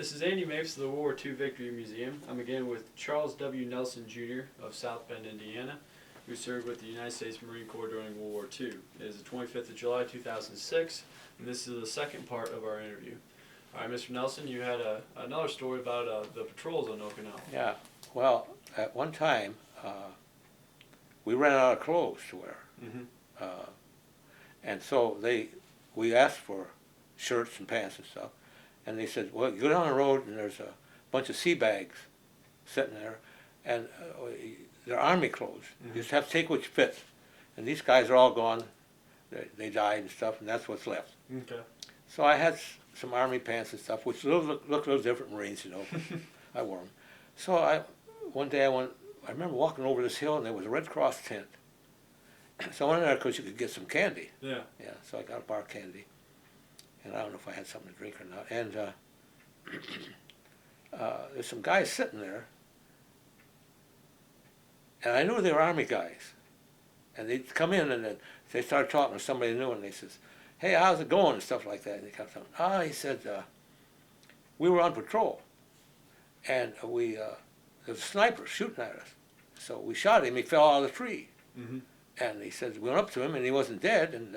This is Andy Mapes of the World War II Victory Museum. I'm again with Charles W. Nelson Jr. of South Bend, Indiana, who served with the United States Marine Corps during World War II. It is the 25th of July, 2006, and this is the second part of our interview. All right, Mr. Nelson, you had another story about the patrols on Okinawa. Yeah, well, at one time, we ran out of clothes to wear. And so we asked for shirts and pants and stuff. And they said, well, you go down the road and there's a bunch of sea bags sitting there, and they're army clothes. You just have to take which fits. And these guys are all gone. They died and stuff, and that's what's left. Okay. So I had some army pants and stuff, which look a little different Marines, you know. I wore them. So one day I remember walking over this hill, and there was a Red Cross tent. So I went in there because you could get some candy. Yeah. Yeah, so I got a bar of candy. And I don't know if I had something to drink or not. And there's some guys sitting there, and I knew they were Army guys. And they'd come in and they started talking to somebody new, and they says, hey, how's it going, and stuff like that. And they kept saying, he said, we were on patrol, and there was a sniper shooting at us. So we shot him, he fell out of the tree. And he said, we went up to him, and he wasn't dead, and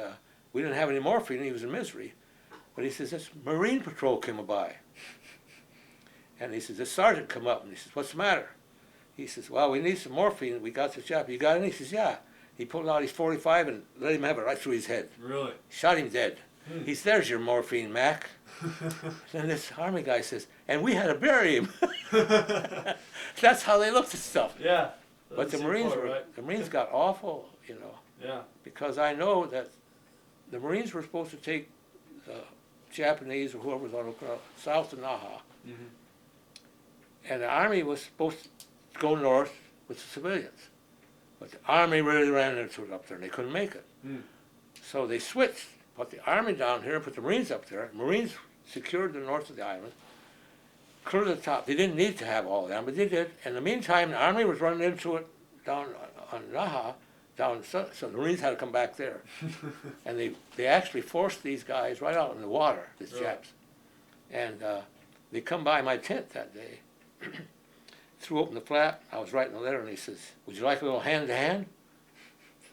we didn't have any morphine, and he was in misery. But he says, this Marine patrol came by. And he says, this sergeant come up, and he says, what's the matter? He says, well, we need some morphine, we got this job. You got any? He says, yeah. He pulled out his .45 and let him have it right through his head. Really? Shot him dead. He says, there's your morphine, Mac. Then this Army guy says, and we had to bury him. That's how they looked at stuff. Yeah. But the Marines got awful, you know. Yeah. Because I know that the Marines were supposed to take the Japanese or whoever was on Okinawa south to Naha. And the Army was supposed to go north with the civilians. But the Army really ran into it up there, and they couldn't make it. So they switched, put the Army down here, put the Marines up there. Marines secured the north of the island, cleared the top. They didn't need to have all of them, but they did. In the meantime, the Army was running into it down on Naha, so the Marines had to come back there. And they actually forced these guys right out in the water, these Japs. And they come by my tent that day, threw open the flap. I was writing a letter, and he says, would you like a little hand-to-hand?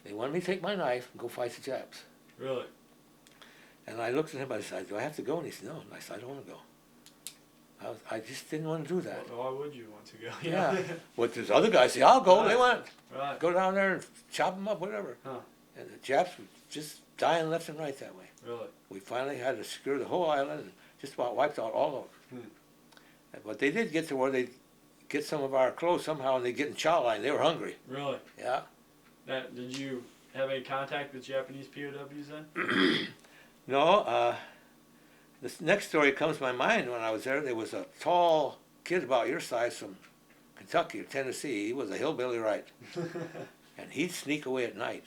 They wanted me to take my knife and go fight the Japs. Really? And I looked at him, I said, do I have to go? And he said, no. And I said, I don't want to go. I just didn't want to do that. Well, why would you want to go? Yeah. But there's other guys say, I'll go. Right. They went. Right. Go down there and chop them up, whatever. Huh. And the Japs were just dying left and right that way. Really? We finally had to secure the whole island and just about wiped out all of them. But they did get to where they get some of our clothes somehow, and they get in chow line. They were hungry. Really? Yeah. Did you have any contact with Japanese POWs then? No. This next story comes to my mind. When I was there was a tall kid about your size from Kentucky or Tennessee. He was a hillbilly, right? And he'd sneak away at night.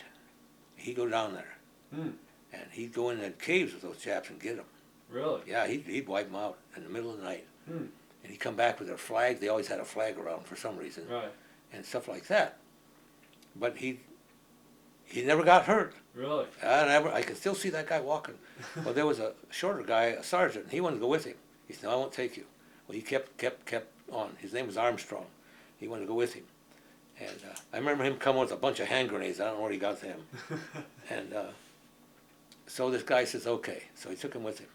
He'd go down there. And he'd go in the caves with those Japs and get them. Really? Yeah, he'd wipe them out in the middle of the night. And he'd come back with their flag. They always had a flag around for some reason. Right. And stuff like that. But he never got hurt. Really? I can still see that guy walking. Well, there was a shorter guy, a sergeant, and he wanted to go with him. He said, no, I won't take you. Well, he kept on. His name was Armstrong. He wanted to go with him. And I remember him coming with a bunch of hand grenades. I don't know where he got them. And so this guy says, okay. So he took him with him.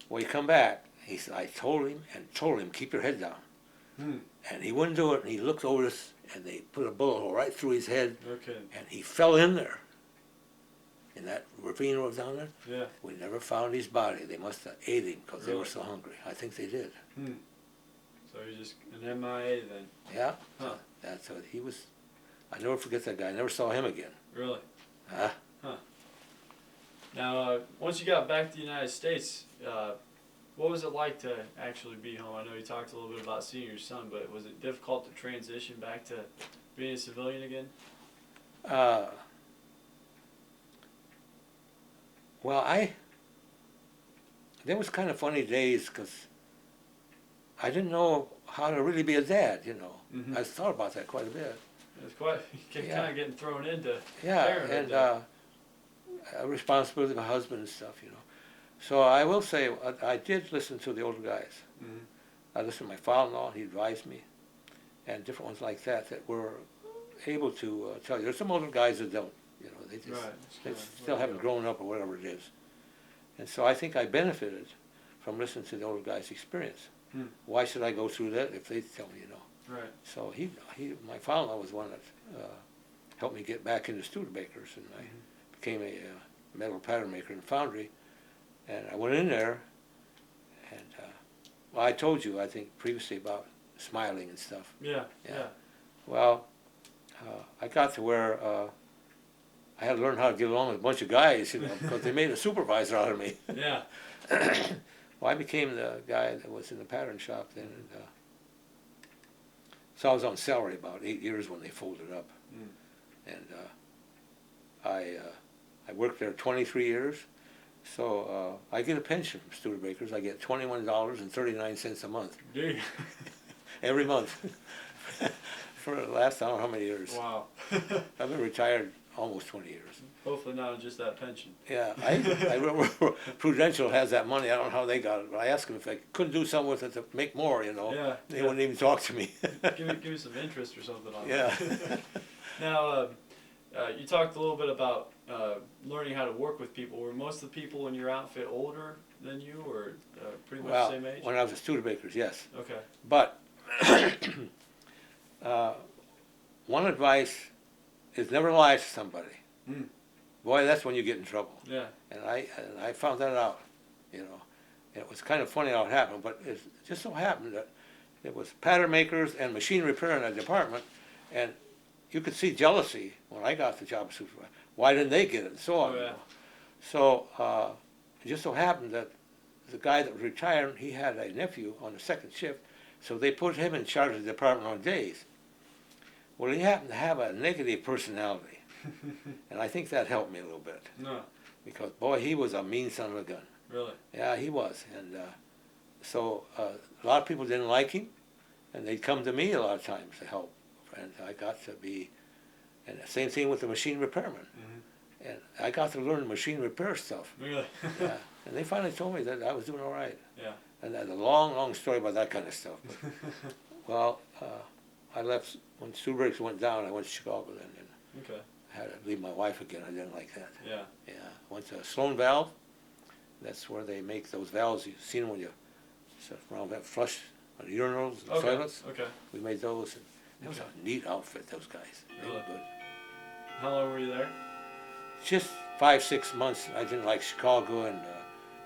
Well, he come back. He said, I told him, keep your head down. And he wouldn't do it, and he looked over this, and they put a bullet hole right through his head. Okay. And he fell in there. In that ravine that was down there. Yeah. We never found his body. They must have ate him because they were so hungry. I think they did. So he's just an MIA then? Yeah. Huh. That's what he was. I never forget that guy. I never saw him again. Really? Huh? Huh. Now, once you got back to the United States, what was it like to actually be home? I know you talked a little bit about seeing your son, but was it difficult to transition back to being a civilian again? Well, there was kind of funny days because I didn't know how to really be a dad, you know. I thought about that quite a bit. It's quite, kind of getting thrown into Yeah, parenthood and responsibility of a husband and stuff, you know. So I will say, I did listen to the older guys. Mhm. I listened to my father-in-law, he advised me, and different ones like that, that were able to tell you. There's some older guys that don't, you know, they just, Right. It's they kinda still let it haven't go. grown up or whatever it is. And so I think I benefited from listening to the older guys' experience. Hmm. Why should I go through that if they tell me, you know? Right. So my father-in-law was one that helped me get back into Studebakers, and I Mhm. became a metal pattern maker in foundry. And I went in there, and well, I told you, I think, previously about smiling and stuff. Yeah. Yeah. Yeah. Well, I got to where I had to learn how to get along with a bunch of guys, you know, because they made a supervisor out of me. Yeah. Well, I became the guy that was in the pattern shop then, and so I was on salary about 8 years when they folded up, Mm. and I worked there 23 years. So I get a pension from Studebakers. I get $21.39 a month Gee. every month for the last I don't know how many years. Wow. I've been retired almost 20 years. Hopefully not on just that pension. Yeah, Prudential has that money. I don't know how they got it, but I asked them if I couldn't do something with it to make more. You know, Yeah. they Yeah. wouldn't even talk to me. give me some interest or something on Yeah. that. Now, you talked a little bit about learning how to work with people. Were most of the people in your outfit older than you, or pretty much Well, the same age? when I was at Studebakers, yes. Okay. But one advice is never lie to somebody. Mm. Boy, that's when you get in trouble. Yeah. And I found that out, you know. And it was kind of funny how it happened, but it just so happened that there was pattern makers and machine repair in that department, and you could see jealousy when I got the job of supervisor. Why didn't they get it? And so on. Oh, You yeah. know. So it just so happened that the guy that was retiring, he had a nephew on the second shift, so they put him in charge of the department on days. Well, he happened to have a negative personality, and I think that helped me a little bit, No. because boy, he was a mean son of a gun. Really. Yeah, he was, and so a lot of people didn't like him, and they'd come to me a lot of times to help, and I got to be, and the same thing with the machine repairman, Mhm. and I got to learn machine repair stuff. Really. Yeah, and they finally told me that I was doing all right. Yeah. And there's a long, long story about that kind of stuff. But, well, I left when Studebakers went down. I went to Chicago then, and Okay. I had to leave my wife again. I didn't like that. Yeah. Yeah, I went to Sloan Valve. That's where they make those valves. You've seen them when you sit around that flush on the urinals and Okay. toilets. Okay. We made those. And it was Okay. a neat outfit, those guys. They were Really? good. How long were you there? Just 5-6 months. I didn't like Chicago, and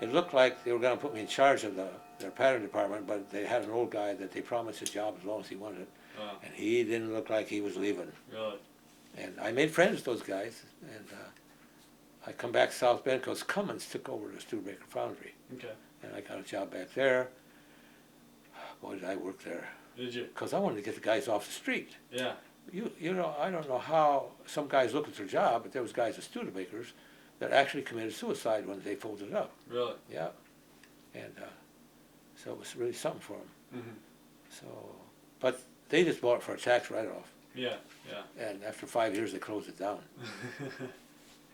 it looked like they were going to put me in charge of their pattern department, but they had an old guy that they promised a job as long as he wanted it, Oh, and he didn't look like he was leaving. really? And I made friends with those guys, and I come back to South Bend because Cummins took over the Studebaker Foundry, Okay. and I got a job back there. Boy, did I work there, Did you? because I wanted to get the guys off the street. Yeah. You know, I don't know how some guys look at their job, but there was guys at Studebakers that actually committed suicide when they folded up. Really? Yeah, and so it was really something for them. Mhm. So, but they just bought it for a tax write-off, Yeah. Yeah. and after 5 years they closed it down.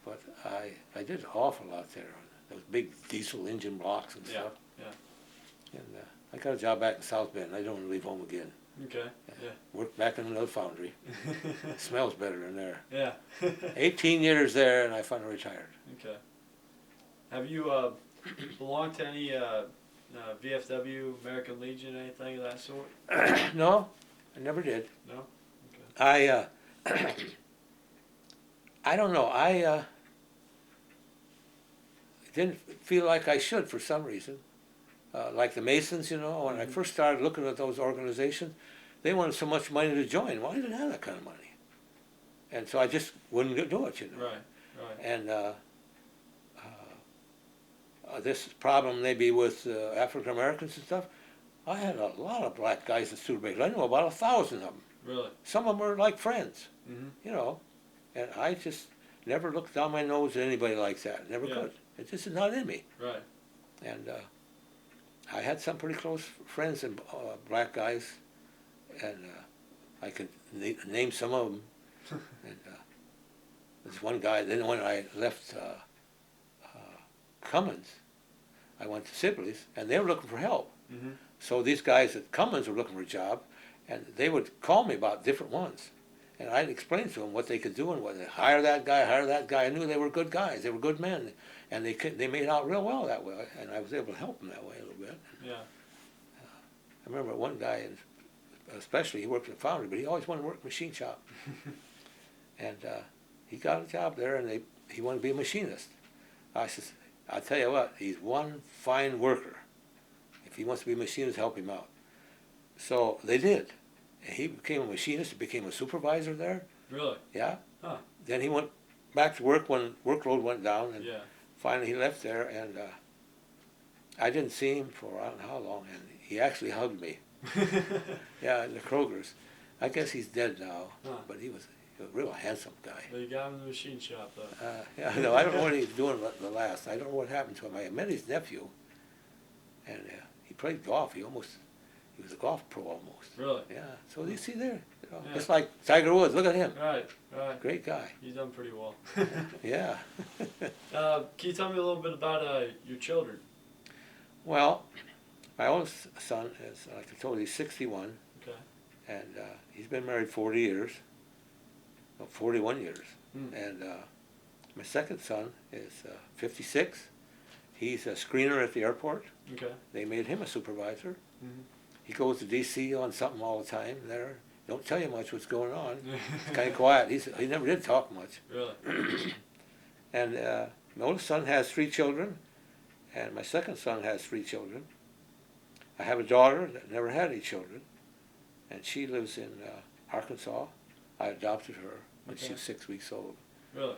But I did an awful lot there, those big diesel engine blocks and Yeah. stuff. Yeah. And I got a job back in South Bend. I don't want to leave home again. Okay. Yeah. Worked back in another foundry. Smells better than there. Yeah. 18 years there, and I finally retired. Okay. Have you belonged to any VFW, American Legion, anything of that sort? No, I never did. No. I I don't know. I didn't feel like I should for some reason. Like the Masons, you know, when I first started looking at those organizations, they wanted so much money to join. Well, I didn't have that kind of money, and so I just wouldn't do it, you know. Right. Right. And this problem maybe with African Americans and stuff. I had a lot of black guys in Studebakers. I knew about 1,000 of them. Really. Some of them were like friends, Mhm. you know, and I just never looked down my nose at anybody like that. Never Yeah. could. It just is not in me. Right. And I had some pretty close friends and black guys, and I could name some of them. And there's one guy. Then when I left Cummins, I went to Sibley's, and they were looking for help. Mm-hmm. So these guys at Cummins were looking for a job, and they would call me about different ones. And I'd explain to them what they could do and what they hire that guy, hire that guy. I knew they were good guys, they were good men, and they made out real well that way, and I was able to help them that way a little bit. Yeah. I remember one guy, especially, he worked in the foundry, but he always wanted to work in a machine shop. And he got a job there, and he wanted to be a machinist. I said, I'll tell you what, he's one fine worker. If he wants to be a machinist, help him out. So they did. And he became a machinist, he became a supervisor there. Really? Yeah. Huh. Then he went back to work when workload went down, and Yeah. finally he left there, and I didn't see him for I don't know how long, and he actually hugged me. Yeah, in the Kroger's. I guess he's dead now, Huh. but he was a real handsome guy. Well, you got him in the machine shop, though. Yeah, no, I don't know what he's doing the last. I don't know what happened to him. I met his nephew, and he played golf. He was a golf pro almost. Really? Yeah. So you see there, Yeah. it's like Tiger Woods. Look at him. Right, right. Great guy. You've done pretty well. Yeah. Can you tell me a little bit about your children? Well, my oldest son is, like I told you, he's 61, Okay. and he's been married 40 years. Well, 41 years. Hmm. And my second son is 56. He's a screener at the airport. Okay. They made him a supervisor. Mm-hmm. He goes to D.C. on something all the time there. Don't tell you much what's going on. It's kind of quiet. He never did talk much. Really? And my oldest son has 3 children, and my second son has 3 children. I have a daughter that never had any children, and she lives in Arkansas. I adopted her when she Okay. was 6 weeks old. Really?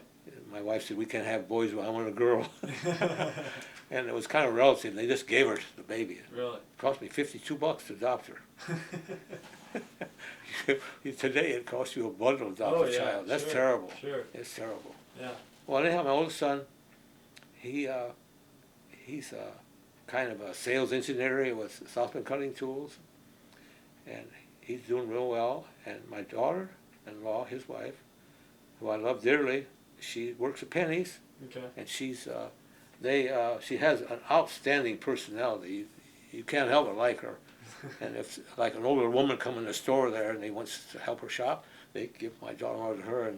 My wife said, we can't have boys, I want a girl. And it was kind of relative. They just gave her the baby. Really? It cost me $52 to adopt her. Today it costs you a bundle to adopt Oh, a yeah, child. That's sure, terrible. Sure. It's terrible. Yeah. Well, anyhow, my oldest son, he's kind of a sales engineer with Southman Cutting Tools, and he's doing real well. And my daughter-in-law, his wife, who I love dearly, she works at Penny's, Okay. and she has an outstanding personality. You can't help but like her. And if like an older woman come in the store there and they want to help her shop, they give my daughter-in-law to her,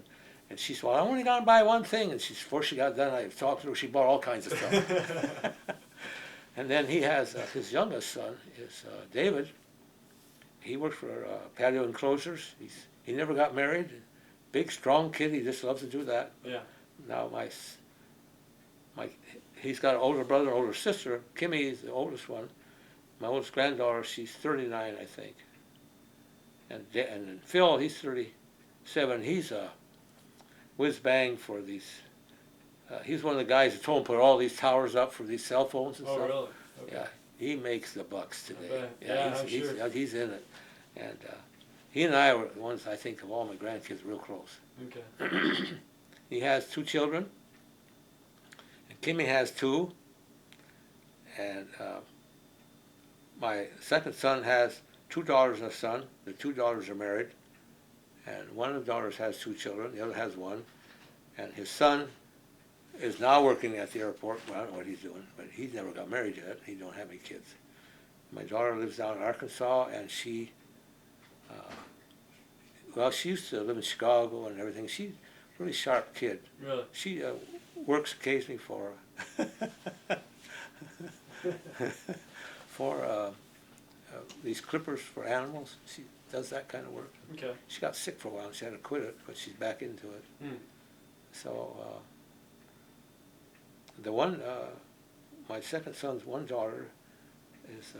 and she said, well, I'm only going to buy one thing. And before she got done, I talked to her, she bought all kinds of stuff. And then he has, his youngest son is David. He works for Patio Enclosures. He never got married. Big, strong kid, he just loves to do that. Yeah. Now he's got an older brother, older sister. Kimmy is the oldest one. My oldest granddaughter, she's 39, I think. And then Phil, he's 37. He's a whiz-bang for these. He's one of the guys that told him to put all these towers up for these cell phones and Oh, stuff. really? Okay. Yeah, he makes the bucks today. bet. Yeah, I'm sure. He's in it. And he and I were the ones, I think, of all my grandkids, real close. Okay. He has 2 children. And Kimmy has 2. And my second son has 2 daughters and a son. The 2 daughters are married. And one of the daughters has 2 children. The other has 1. And his son is now working at the airport. Well, I don't know what he's doing, but he's never got married yet. He don't have any kids. My daughter lives down in Arkansas, and she used to live in Chicago and everything. She's a really sharp kid. Really? She works occasionally for these clippers for animals. She does that kind of work. Okay. She got sick for a while and she had to quit it, but she's back into it. Hmm. So my second son's one daughter is,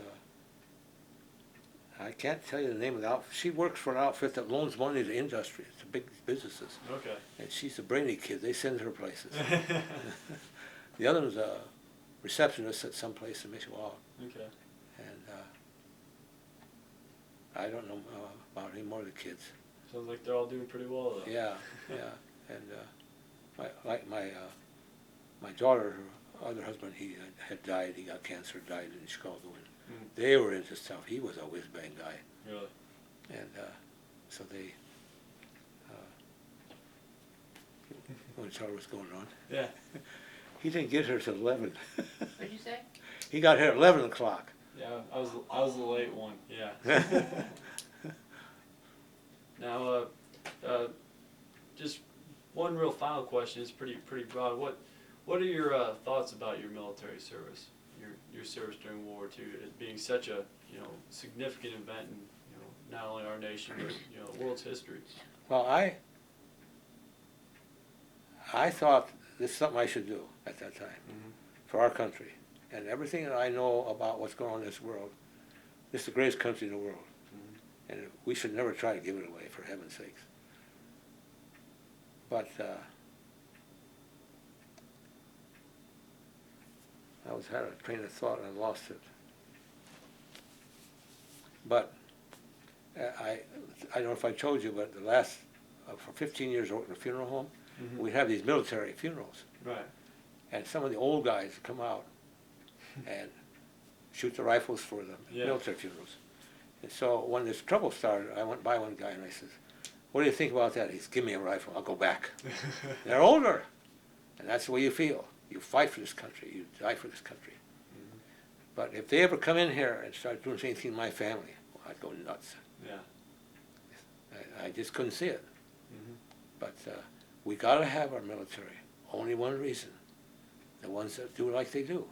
I can't tell you the name of the outfit. She works for an outfit that loans money to industry, to big businesses. Okay. And she's a brainy kid. They send her places. The other one's a receptionist at some place in Mishawaka. Okay. And I don't know about any more of the kids. Sounds like they're all doing pretty well, though. Yeah, yeah. And my daughter, her other husband, he had died. He got cancer, died in Chicago. And they were into stuff. He was a whiz-bang guy. Really? And so they, want to tell her what's going on? Yeah. He didn't get her till 11. What'd you say? He got here at 11 o'clock. Yeah, I was the late one. Yeah. Now, just one real final question. It's pretty broad. What are your thoughts about your military service? Your service during World War II, it being such a significant event in not only our nation but the world's history. Well, I thought this is something I should do at that time for our country. And everything that I know about what's going on in this world, this is the greatest country in the world. And we should never try to give it away, for heaven's sakes. But I had a train of thought and I lost it. But I don't know if I told you, but the last, for 15 years I worked in a funeral home, we'd have these military funerals. Right. And some of the old guys would come out and shoot the rifles for the military funerals. And so when this trouble started, I went by one guy and I said, "What do you think about that?" He said, "Give me a rifle, I'll go back." They're older, and that's the way you feel. You fight for this country, you die for this country. But if they ever come in here and start doing anything to my family, well, I'd go nuts. Yeah. I just couldn't see it. But we got to have our military. Only one reason: the ones that do it like they do.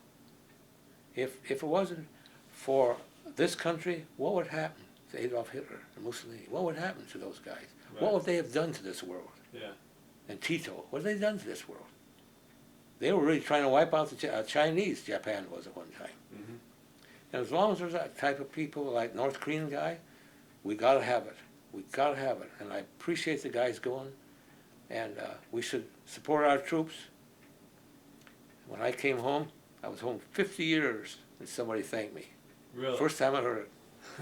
If it wasn't for this country, what would happen to Adolf Hitler and Mussolini? What would happen to those guys? Right. What would they have done to this world? Yeah. And Tito, what have they done to this world? They were really trying to wipe out the Chinese, Japan was at one time. And as long as there's that type of people like North Korean guy, we got to have it. We got to have it. And I appreciate the guys going. And we should support our troops. When I came home, I was home 50 years and somebody thanked me. Really? First time I heard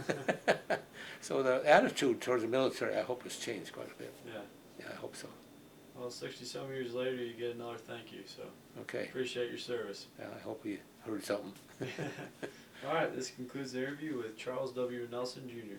it. So the attitude towards the military, I hope, has changed quite a bit. Yeah. Yeah, I hope so. Well, 60-some years later, you get another thank you. So Okay. appreciate your service. Yeah, I hope you heard something. All right. This concludes the interview with Charles W. Nelson, Jr.